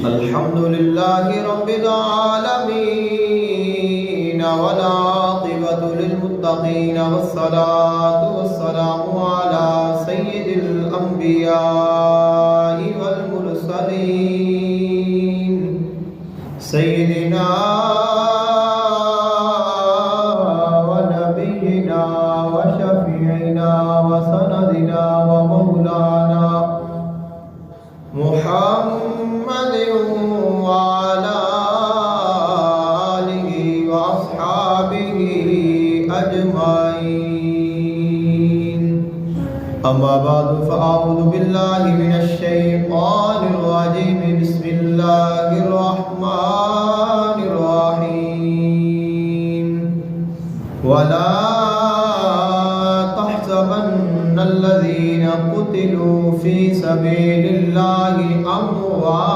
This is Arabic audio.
الحمد لله رب العالمين والعاقبة للمتقين والصلاة والسلام على سيد الأنبياء والمرسلين سيدنا ونبينا وشفيعنا وسندنا ومولانا محمد وعلى آله وأصحابه أجمعين أما بعد فأعوذ بالله من الشيطان الرجيم بسم الله الرحمن الرحيم ولا تحسبن الذين قتلوا في سبيل الله أموات